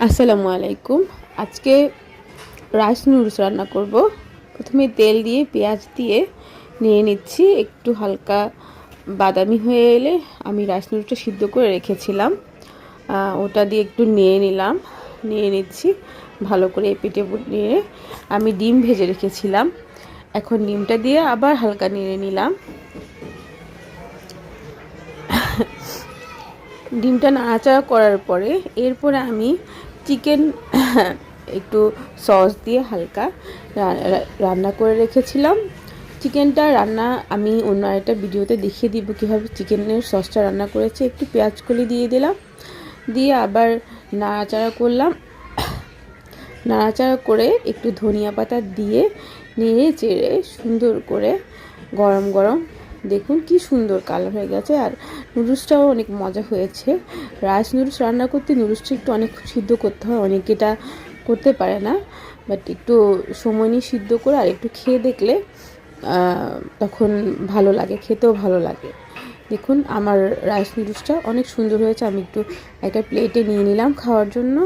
আসসালামু আলাইকুম। আজকে রাইস নুডলস রান্না করব। প্রথমে তেল দিয়ে পেঁয়াজ দিয়ে নিয়ে নিচ্ছি। একটু হালকা বাদামি হয়ে এলে আমি রাইস নুডলসটা সিদ্ধ করে রেখেছিলাম, ওটা দিয়ে একটু নিয়ে নিচ্ছি ভালো করে এপিটে নিয়ে। আমি ডিম ভেজে রেখেছিলাম, এখন ডিমটা দিয়ে আবার হালকা নেড়ে নিলাম। ডিমটা নাড়াচাড়া করার পরে এরপরে আমি চিকেন একটু সস দিয়ে হালকা রান্না করে রেখেছিলাম। চিকেনটা রান্না আমি অন্য একটা ভিডিওতে দেখিয়ে দিব কীভাবে চিকেনের সসটা রান্না করেছি। একটু পেঁয়াজ কলি দিয়ে দিলাম, দিয়ে আবার নাড়াচাড়া করে একটু ধনিয়া পাতা দিয়ে নেড়ে চেড়ে সুন্দর করে গরম গরম দেখুন কি সুন্দর কালার হয়ে গেছে। আর নুডলসটাও অনেক মজা হয়েছে। রাইস নুডলস রান্না করতে নুডলসটা একটু অনেক সিদ্ধ করতে হয়, অনেকে এটা করতে পারে না, বাট একটু সময় নিয়ে সিদ্ধ করে আর একটু খেয়ে দেখলে তখন ভালো লাগে, খেতেও ভালো লাগে। দেখুন আমার রাইস নুডলসটা অনেক সুন্দর হয়েছে। আমি একটু একটা প্লেটে নিয়ে নিলাম খাওয়ার জন্য।